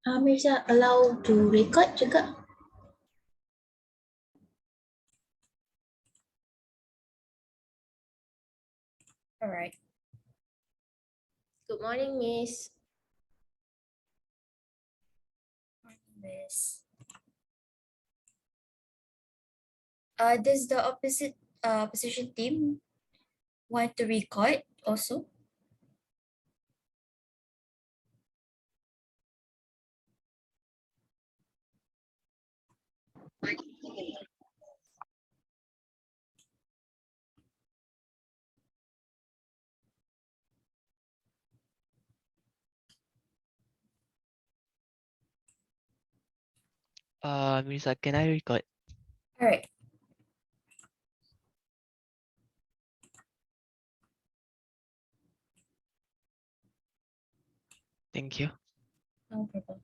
Mirza allow to record juga? Alright. Good morning, Miss. Morning, Miss. Does the opposition team want to record also? Mirza, can I record? Alright. Thank you. No problem.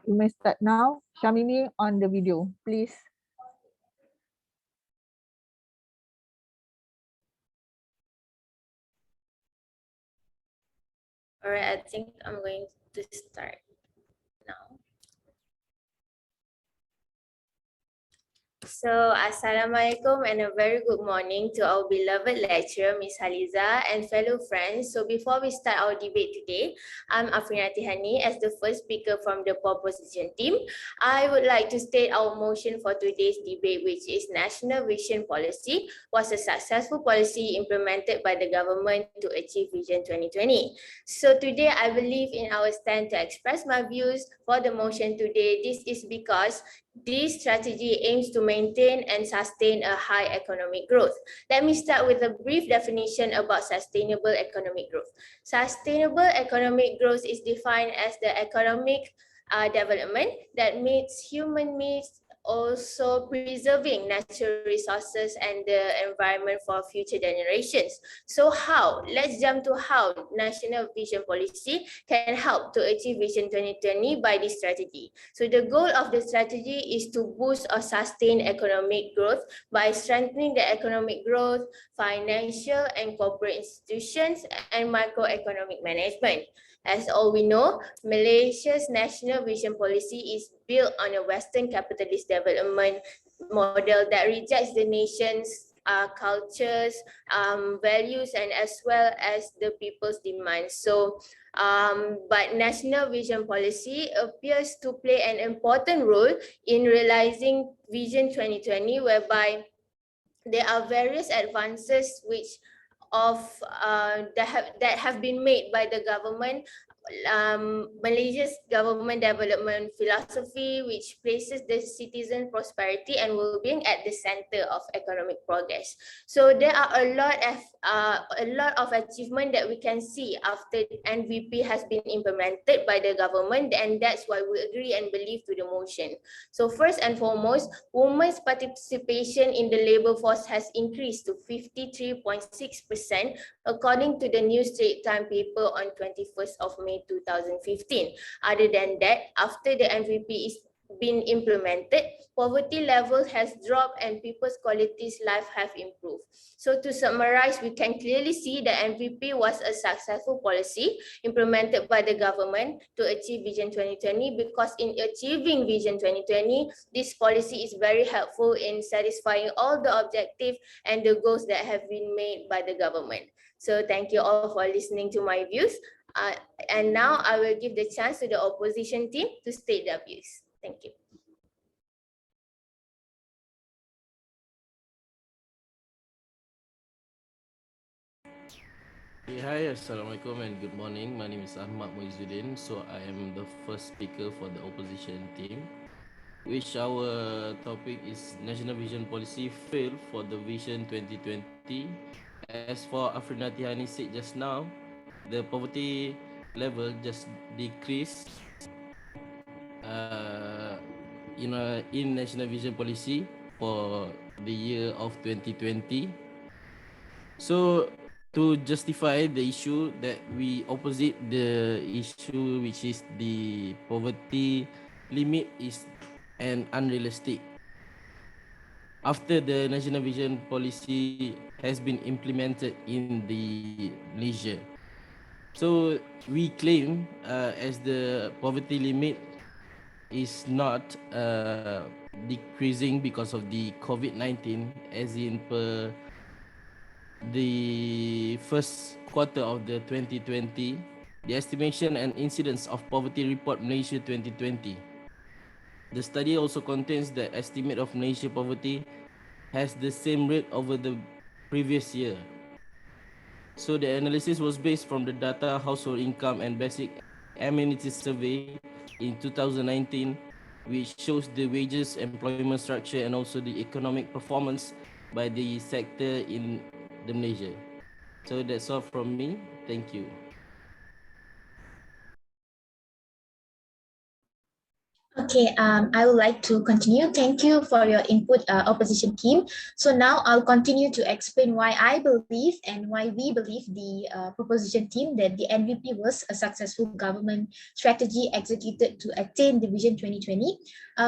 You may start now. Shamini on the video, please. Alright, I think I'm going to start now. So, Assalamualaikum and a very good morning to our beloved lecturer, Miss Haliza, and fellow friends. So, before we start our debate today, I'm Afrina Tihani as the first speaker from the proposition team. I would like to state our motion for today's debate, which is National Vision Policy was a successful policy implemented by the government to achieve Vision 2020. So, today I believe in our stand to express my views for the motion today. This is because this strategy aims to maintain and sustain a high economic growth. Let me start with a brief definition about sustainable economic growth. Sustainable economic growth is defined as the economic development that meets human needs, also preserving natural resources and the environment for future generations. So how? Let's jump to how National Vision Policy can help to achieve Vision 2020 by this strategy. So the goal of the strategy is to boost or sustain economic growth by strengthening the economic growth, financial and corporate institutions, and macroeconomic management. As all we know, Malaysia's National Vision Policy is built on a Western capitalist development model that rejects the nation's cultures, values, and as well as the people's demands. So, but National Vision Policy appears to play an important role in realizing Vision 2020, whereby there are various advances which that have been made by the government Malaysia's government development philosophy, which places the citizen prosperity and well-being at the center of economic progress. So there are a lot of achievement that we can see after NVP has been implemented by the government, and that's why we agree and believe to the motion. So first and foremost, women's participation in the labor force has increased to 53.6% according to the New Straits Times paper on 21st of May 2015. Other than that, after the MVP is been implemented, poverty level has dropped and people's qualities life have improved. So to summarize, we can clearly see the MVP was a successful policy implemented by the government to achieve Vision 2020, because in achieving Vision 2020, this policy is very helpful in satisfying all the objectives and the goals that have been made by the government. So thank you all for listening to my views. And now I will give the chance to the opposition team to state their views. Thank you. Hi, Assalamualaikum and good morning. My name is MUIZZ'S. So I am the first speaker for the opposition team, which our topic is National Vision Policy failed for the Vision 2020. As for Afrinati Hani said just now, the poverty level just decreased in National Vision Policy for the year of 2020. So to justify the issue that we opposite the issue, which is the poverty limit is an unrealistic. After the National Vision Policy has been implemented in the Malaysia, so we claim as the poverty limit is not decreasing because of the COVID-19, as in per the first quarter of the 2020, the estimation and incidence of poverty report Malaysia 2020. The study also contains the estimate of Malaysia poverty has the same rate over the previous year. So the analysis was based from the data household income and basic amenities survey in 2019, which shows the wages, employment structure, and also the economic performance by the sector in the Malaysia. So that's all from me. Thank you. Okay, I would like to continue. Thank you for your input, opposition team. So now I'll continue to explain why I believe and why we believe the proposition team that the NVP was a successful government strategy executed to attain the Vision 2020.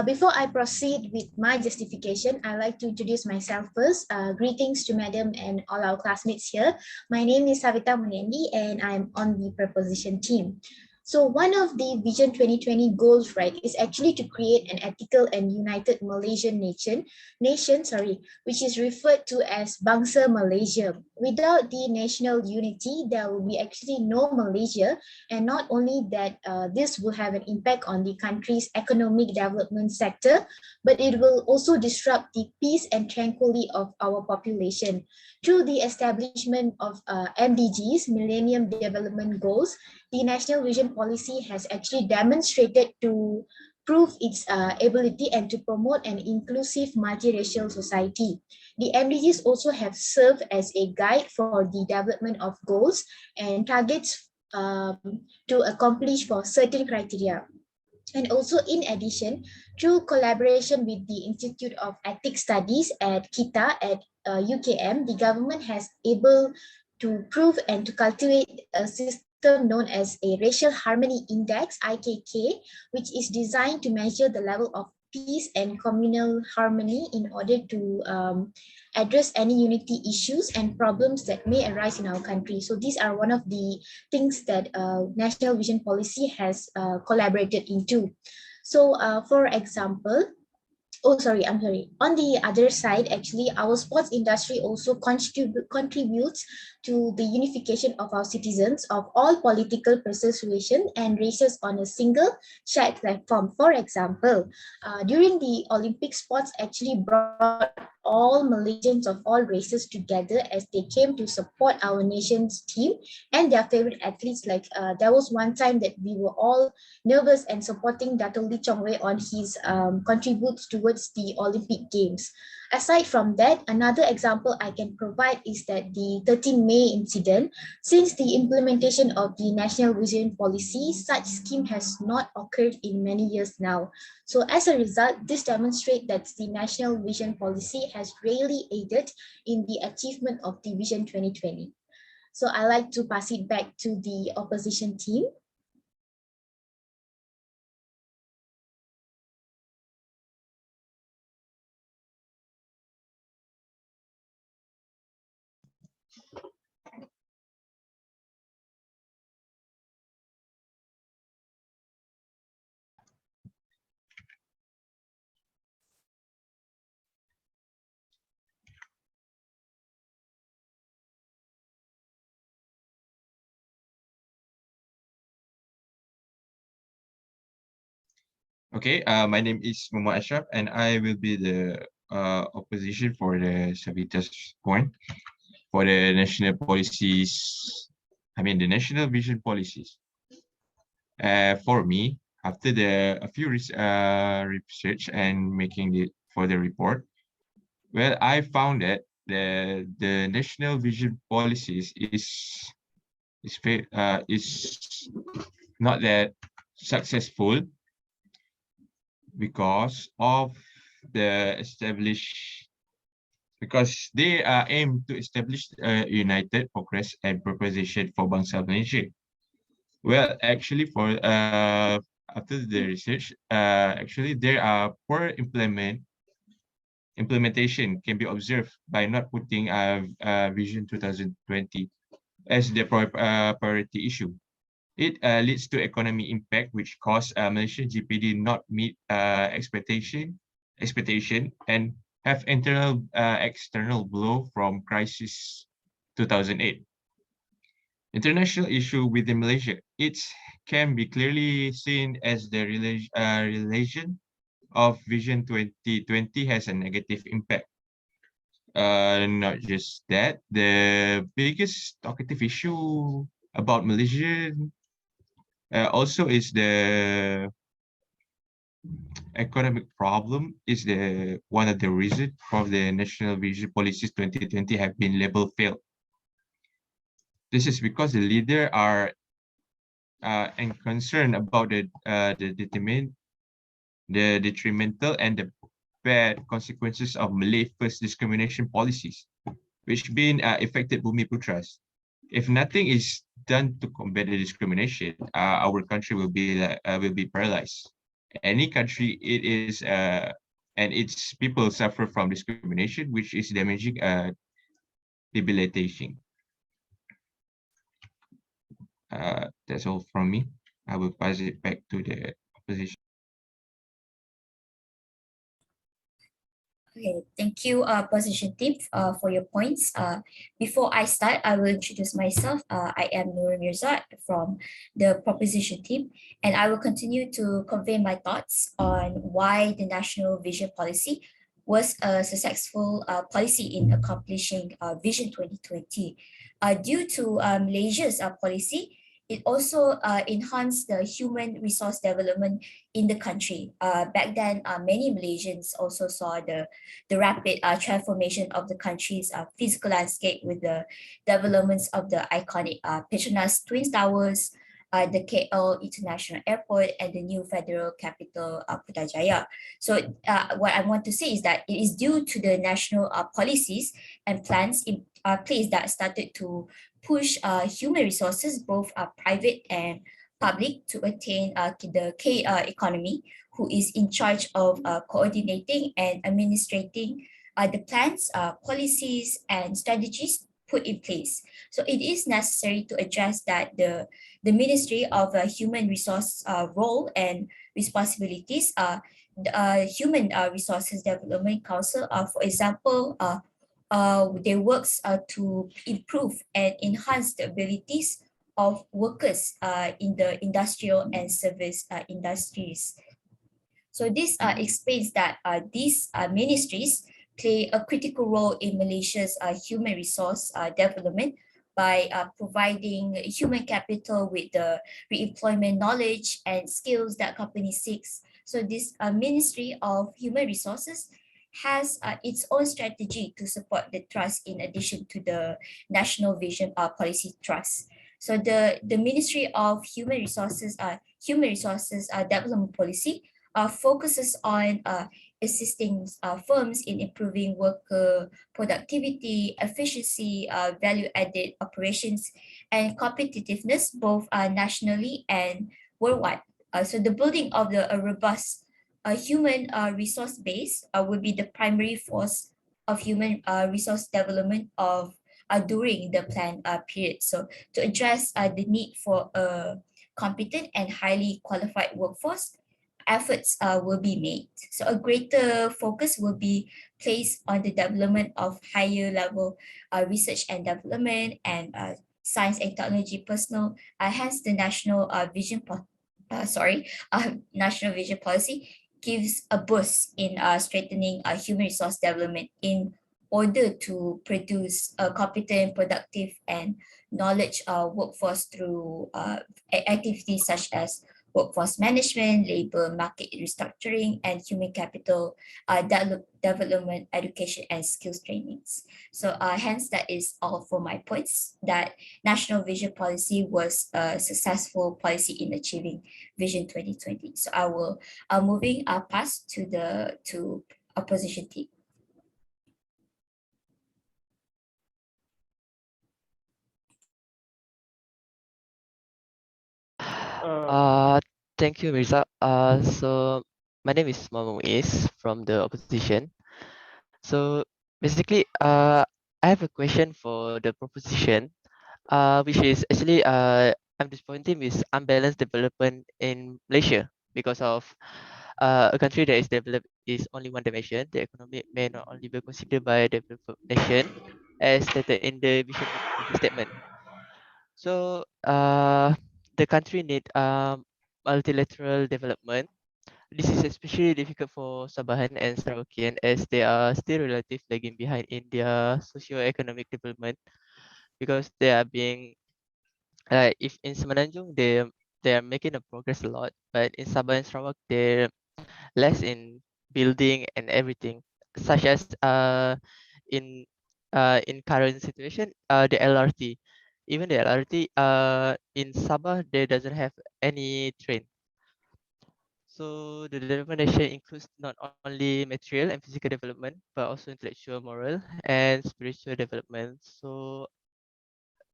Before I proceed with my justification, I'd like to introduce myself first. Greetings to Madam and all our classmates here. My name is Savita Munendi and I'm on the proposition team. So one of the Vision 2020 goals, right, is actually to create an ethical and united Malaysian nation, which is referred to as Bangsa Malaysia. Without the national unity, there will be actually no Malaysia, and not only that, this will have an impact on the country's economic development sector, but it will also disrupt the peace and tranquility of our population. Through the establishment of MDGs, Millennium Development Goals, the National Vision Policy has actually demonstrated to prove its ability and to promote an inclusive multiracial society. The MDGs also have served as a guide for the development of goals and targets to accomplish for certain criteria. And also, in addition, through collaboration with the Institute of Ethics Studies at KITA at UKM, the government has able to prove and to cultivate a system known as a Racial Harmony Index, IKK, which is designed to measure the level of peace and communal harmony in order to address any unity issues and problems that may arise in our country. So these are one of the things that National Vision Policy has collaborated into. So for example, on the other side, actually, our sports industry also contributes to the unification of our citizens of all political persuasion and races on a single shared platform. For example, during the Olympic, sports actually brought all Malaysians of all races together as they came to support our nation's team and their favorite athletes. Like there was one time that we were all nervous and supporting Dato' Lee Chong Wei on his contributes towards the Olympic Games. Aside from that, another example I can provide is that the 13 May incident, since the implementation of the National Vision Policy, such scheme has not occurred in many years now. So as a result, this demonstrates that the National Vision Policy has really aided in the achievement of the Vision 2020. So I like to pass it back to the opposition team. Okay, my name is Muhammad Ashraf, and I will be the opposition for the Savita's point for the national policies. The national vision policies. For me, after a few research and making it for the report, well, I found that the national vision policies is not that successful because of because they aim to establish a united progress and proposition for Bangsa Malaysia. Well, actually, for after the research, actually there are poor implementation can be observed by not putting Vision 2020 as the priority issue. It leads to economic impact, which caused Malaysian GPD not meet expectation and have external blow from crisis 2008. International issue within Malaysia, it can be clearly seen as the relation of Vision 2020 has a negative impact. Not just that, the biggest talkative issue about Malaysia also is the economic problem is one of the reasons for the National Vision Policies 2020 have been labeled failed. This is because the leader are and concerned about the detrimental and the bad consequences of Malay first discrimination policies, which been affected Bumi Putras. If nothing is done to combat the discrimination, our country will be paralyzed. Any country it is and its people suffer from discrimination, which is damaging, debilitating. That's all from me. I will pass it back to the opposition. Okay, thank you, opposition team, for your points. Before I start, I will introduce myself. I am MIRZA from the proposition team, and I will continue to convey my thoughts on why the National Vision Policy was a successful policy in accomplishing Vision 2020. Due to Malaysia's policy, it also enhanced the human resource development in the country. Back then, many Malaysians also saw the rapid transformation of the country's physical landscape with the developments of the iconic Petronas Twin Towers, the KL International Airport, and the new federal capital, Putrajaya. So what I want to say is that it is due to the national policies and plans in place that started to push human resources, both private and public, to attain the K economy, who is in charge of coordinating and administrating the plans, policies, and strategies put in place. So it is necessary to address that the Ministry of Human Resource role and responsibilities, the Human Resources Development Council, for example, their works to improve and enhance the abilities of workers in the industrial and service industries. So this explains that these ministries play a critical role in Malaysia's human resource development by providing human capital with the re-employment knowledge and skills that company seeks. So this Ministry of Human Resources has its own strategy to support the trust in addition to the National Vision Policy Trust. So the Ministry of Human Resources Development Policy focuses on assisting firms in improving worker productivity, efficiency, value-added operations, and competitiveness both nationally and worldwide. So the building of a robust human resource base will be the primary force of human resource development during the planned period. So to address the need for a competent and highly qualified workforce, efforts will be made. So a greater focus will be placed on the development of higher level research and development and science and technology personnel. Hence, the National Vision Policy gives a boost in strengthening human resource development in order to produce a competent, productive, and knowledge workforce through activities such as workforce management, labor market restructuring, and human capital development, education, and skills trainings. So hence that is all for my points, that National Vision Policy was a successful policy in achieving Vision 2020. So I will moving pass to opposition team. Thank you, Mirza. So my name is MUIZZ'S from the opposition. So basically, I have a question for the proposition, which is actually I'm disappointed with unbalanced development in Malaysia because of a country that is developed is only one dimension. The economy may not only be considered by a developed nation as stated in the vision statement. So the country need multilateral development. This is especially difficult for Sabahan and Sarawakian as they are still relatively lagging behind in their socio-economic development because they are being like if in Semenanjung they are making a progress a lot, but in Sabah and Sarawak they're less in building and everything, such as in in current situation the LRT, even the LRT in Sabah there doesn't have any train. So the development nation includes not only material and physical development, but also intellectual, moral, and spiritual development. So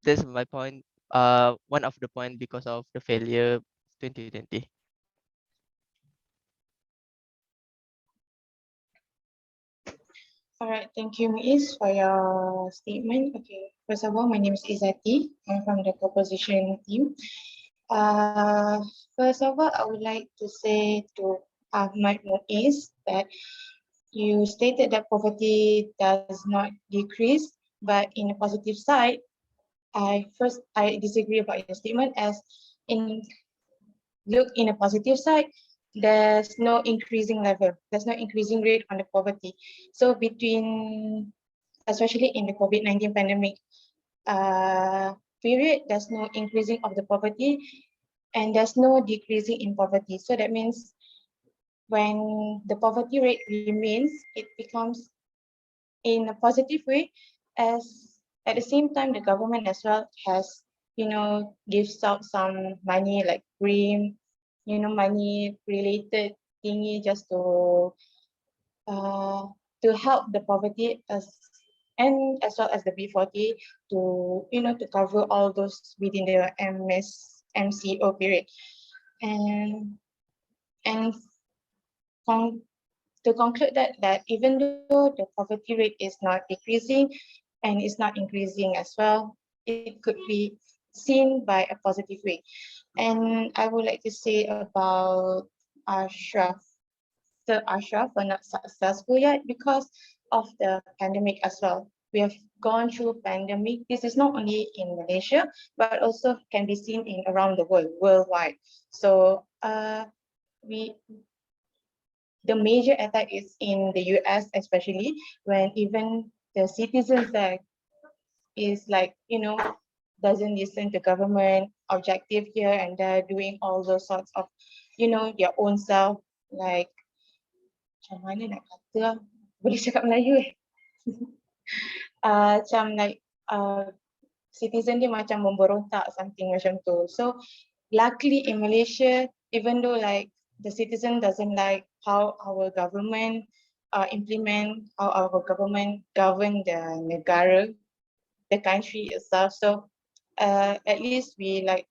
that's my point. One of the point because of the failure 2020. All right, thank you, Ms. for your statement. Okay, first of all, my name is Izzati. I'm from the proposition team. First of all, I would like to say to Ahmad Muiz that you stated that poverty does not decrease, but in a positive side, I disagree about your statement as in look in a positive side, there's no increasing level, there's no increasing rate on the poverty. So between, especially in the COVID-19 pandemic period, there's no increasing of the poverty and there's no decreasing in poverty. So that means when the poverty rate remains, it becomes in a positive way, as at the same time the government as well has, gives out some money like green, money related thingy just to help the poverty and as well as the B40 to to cover all those within the MCO period. And to conclude that even though the poverty rate is not decreasing and is not increasing as well, it could be seen by a positive way. And I would like to say about Ashraf. So Ashraf were not successful yet because of the pandemic as well. We have gone through pandemic. This is not only in Malaysia, but also can be seen in around the world, worldwide. So the major attack is in the US, especially when even the citizens there is like, doesn't listen to government objective here, and they're doing all those sorts of, their own self, like, macam mana nak kata, boleh cakap Melayu macam like citizen dia macam memberontak, something macam tu. So luckily in Malaysia, even though like the citizen doesn't like how our government implement, how our government govern the negara, the country itself, so at least we like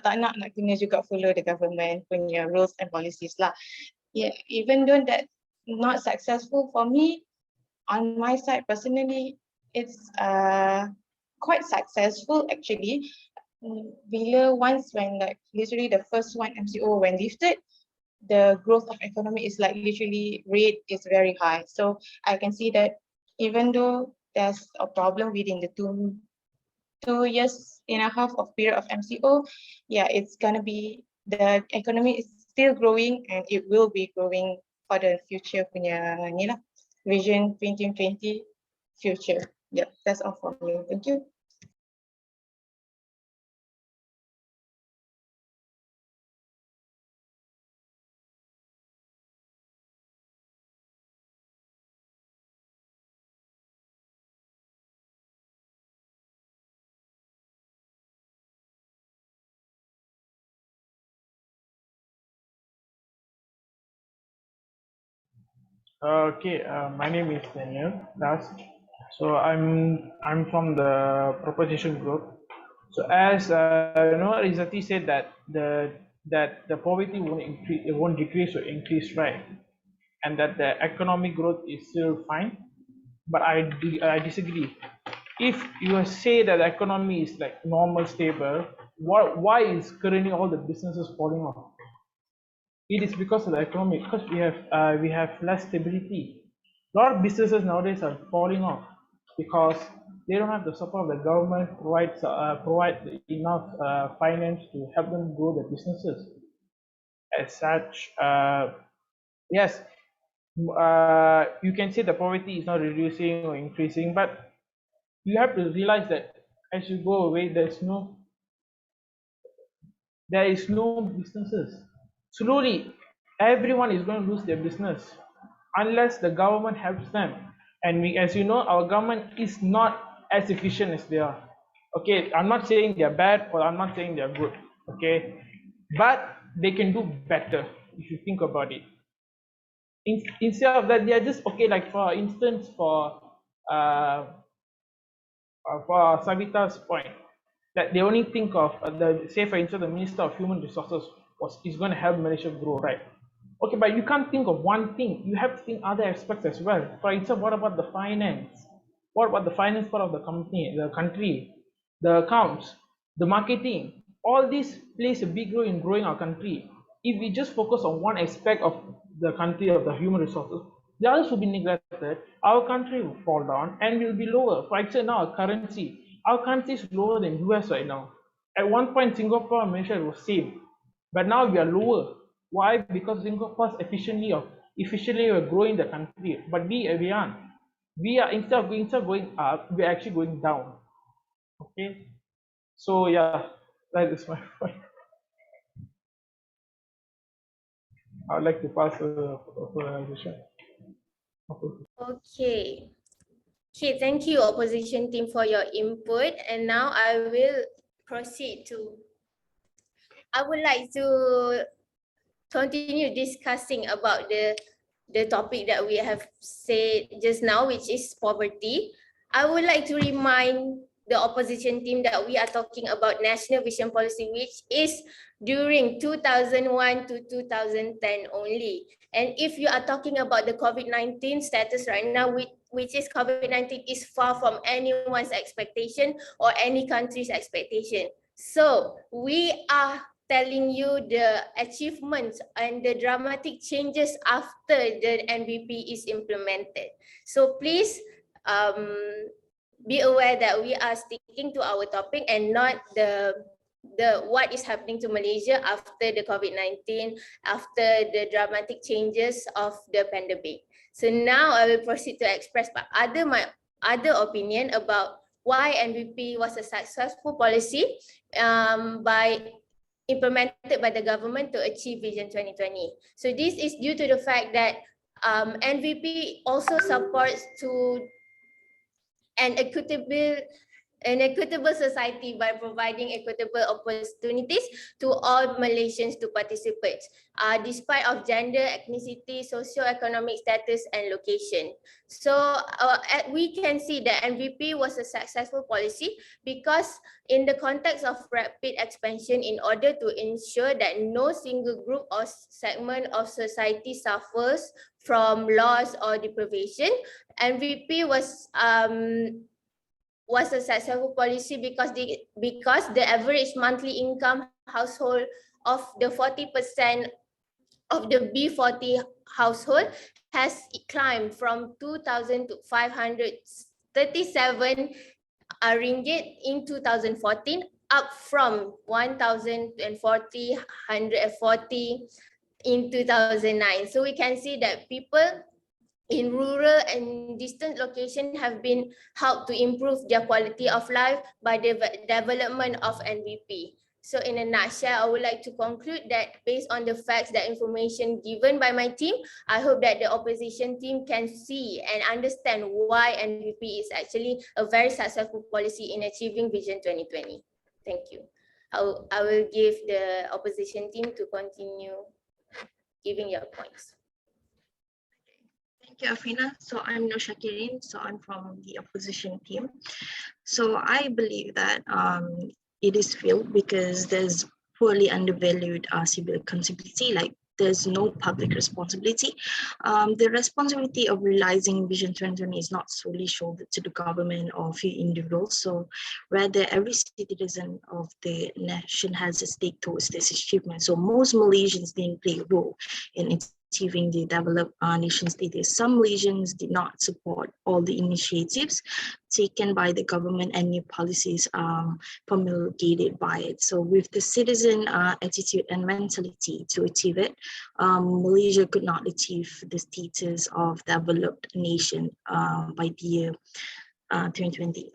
tak nak kena juga follow the government punya rules and policies lah. Yeah, even though that not successful for me, on my side personally, it's quite successful actually. Bila once when like literally the first one MCO when lifted, the growth of economy is like literally rate is very high. So I can see that even though there's a problem within the 2 years and a half of period of MCO, yeah, it's gonna be, the economy is still growing and it will be growing for the future punya ni lah, Vision 2020 future. Yeah, that's all for me. Thank you. Okay, my name is Daniel Das. So I'm from the proposition group. So as Rizati said that the poverty won't increase, it won't decrease or increase, right? And that the economic growth is still fine. But I disagree. If you say that the economy is like normal, stable, why is currently all the businesses falling off? It is because of the economy, because we have less stability. A lot of businesses nowadays are falling off because they don't have the support of the government provide enough finance to help them grow their businesses. As such, yes, you can say the poverty is not reducing or increasing, but you have to realize that as you go away, there is no businesses. Slowly, everyone is going to lose their business unless the government helps them. And as you know, our government is not as efficient as they are. Okay, I'm not saying they're bad or I'm not saying they're good. Okay, but they can do better if you think about it. Instead of that, they are just okay. Like for instance, for Savita's point, that they only think of say for instance, the Minister of Human Resources is going to help Malaysia grow, right? Okay, but you can't think of one thing. You have to think other aspects as well. For instance, what about the finance? What about the finance part of the company, the country, the accounts, the marketing? All this plays a big role in growing our country. If we just focus on one aspect of the country, of the human resources, the others will be neglected. Our country will fall down and will be lower. For example, now our currency is lower than US right now. At one point, Singapore and Malaysia was same, but now we are lower. Why? Because Singapore efficiently we're growing the country, but we aren't. We are instead of going up, we're actually going down. Okay, so yeah, that is my point. I'd like to pass the opposition. Okay. Okay, thank you opposition team for your input, and now I will proceed to, I would like to continue discussing about the topic that we have said just now, which is poverty. I would like to remind the opposition team that we are talking about national vision policy, which is during 2001 to 2010 only. And if you are talking about the COVID-19 status right now, which is COVID-19 is far from anyone's expectation or any country's expectation. So we are telling you the achievements and the dramatic changes after the MVP is implemented. So please be aware that we are sticking to our topic and not the what is happening to Malaysia after the COVID-19, after the dramatic changes of the pandemic. So now I will proceed to express my other opinion about why NVP was a successful policy implemented by the government to achieve Vision 2020. So this is due to the fact that NVP also supports to an equitable society by providing equitable opportunities to all Malaysians to participate, despite of gender, ethnicity, socio-economic status, and location. So we can see that MVP was a successful policy because in the context of rapid expansion, in order to ensure that no single group or segment of society suffers from loss or deprivation, MVP was a successful policy because the average monthly income household of the 40% of the B40 household has climbed from 2,000 to 537 ringgit in 2014, up from 1,040 in 2009. So we can see that people in rural and distant locations have been helped to improve their quality of life by the development of NVP. So in a nutshell, I would like to conclude that based on the facts, the information given by my team, I hope that the opposition team can see and understand why NVP is actually a very successful policy in achieving Vision 2020. Thank you. I will give the opposition team to continue giving your points. Thank you, Afrina. So I'm Nur Shakirin, so I'm from the opposition team. So I believe that it is failed because there's poorly undervalued civil accountability, like there's no public responsibility. The responsibility of realizing Vision 2020 is not solely shouldered to the government or few individuals. So rather, every citizen of the nation has a stake towards this achievement. So most Malaysians didn't play a role in achieving the developed nation status. Some Malaysians did not support all the initiatives taken by the government and new policies promulgated by it. So with the citizen attitude and mentality to achieve it, Malaysia could not achieve the status of developed nation by the year 2020.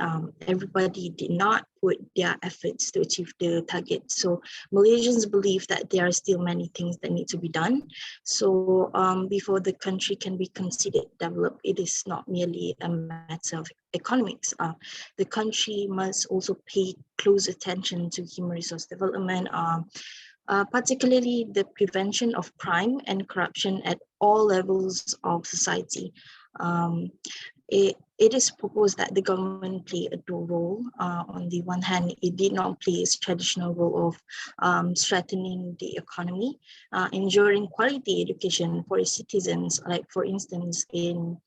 Everybody did not put their efforts to achieve the target. So Malaysians believe that there are still many things that need to be done. So before the country can be considered developed, it is not merely a matter of economics. The country must also pay close attention to human resource development, particularly the prevention of crime and corruption at all levels of society. It is proposed that the government play a dual role. On the one hand, it did not play its traditional role of strengthening the economy, ensuring quality education for its citizens. Like for instance, in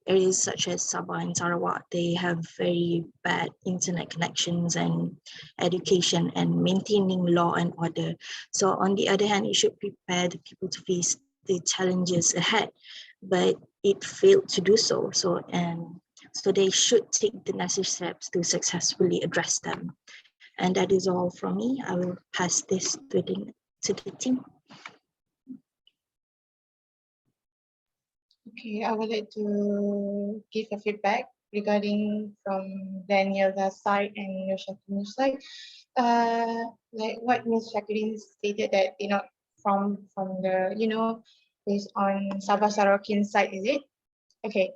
areas such as Sabah and Sarawak, they have very bad internet connections and education and maintaining law and order. So on the other hand, it should prepare the people to face the challenges ahead, but it failed to do so. So they should take the necessary steps to successfully address them. And that is all from me. I will pass this to the team. Okay, I would like to give a feedback regarding from Daniela's side and Shakirin's side. Like what Ms. Shakirin stated that, from the, based on Sabah Sarawakian side, is it? Okay,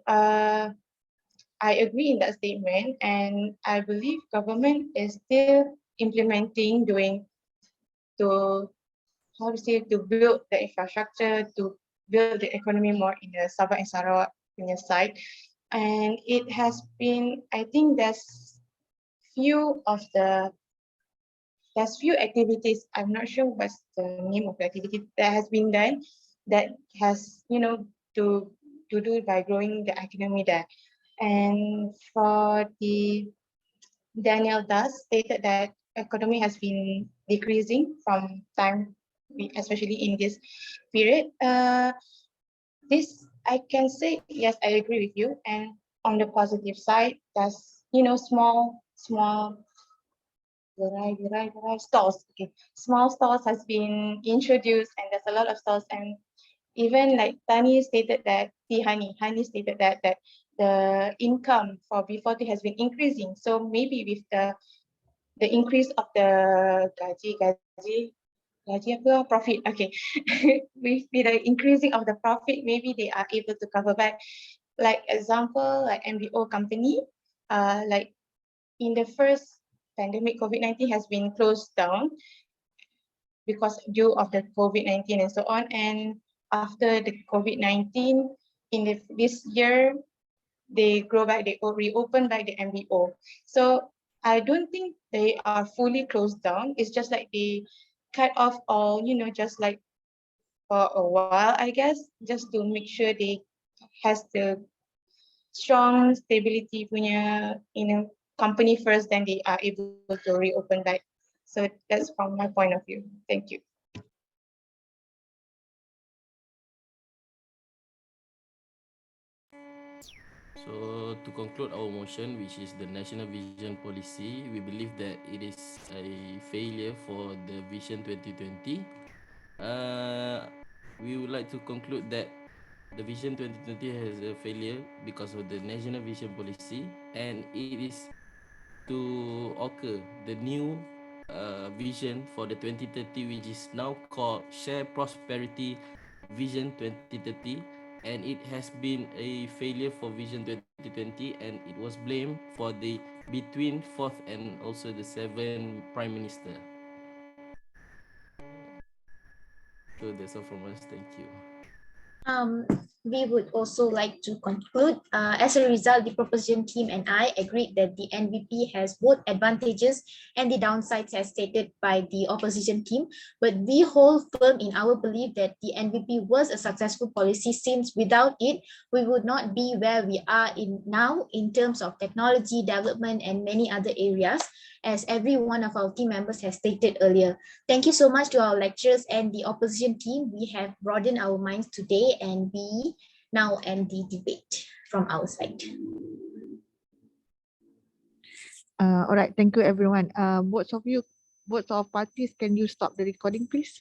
I agree in that statement, and I believe government is still implementing, to build the infrastructure, to build the economy more in the Sabah and Sarawak side. And it has been, I think there's few activities, I'm not sure what's the name of the activity that has been done, that has, to do by growing the economy there. And for the Daniel Das stated that economy has been decreasing from time, especially in this period. This I can say, yes, I agree with you. And on the positive side, that's small stores. Okay, small stores has been introduced, and there's a lot of stores, and even like Hani stated that stated that the income for B40 has been increasing. So maybe with the increase of the gaji apa, profit. Okay, with the increasing of the profit, maybe they are able to cover back. Like example, like MBO company, like in the first pandemic, COVID-19 has been closed down because due of the COVID-19 and so on. And after the COVID-19, this year, they grow back, they reopen back the MBO. So I don't think they are fully closed down. It's just like they cut off all, just like for a while, I guess, just to make sure they has the strong stability punya, company first, then they are able to reopen back. So that's from my point of view. Thank you. So to conclude our motion, which is the National Vision Policy, we believe that it is a failure for the Vision 2020. We would like to conclude that the Vision 2020 has a failure because of the National Vision Policy, and it is to occur the new vision for the 2030, which is now called Share Prosperity Vision 2030, and it has been a failure for Vision 2020, and it was blamed for the between 4th and also the 7th Prime Minister. So that's all from us. Thank you. We would also like to conclude. As a result, the proposition team and I agreed that the NVP has both advantages and the downsides as stated by the opposition team, but we hold firm in our belief that the NVP was a successful policy, since without it, we would not be where we are now in terms of technology development and many other areas, as every one of our team members has stated earlier. Thank you so much to our lecturers and the opposition team. We have broadened our minds today, and we now end the debate from our side. All right, thank you everyone. Both of parties, can you stop the recording, please?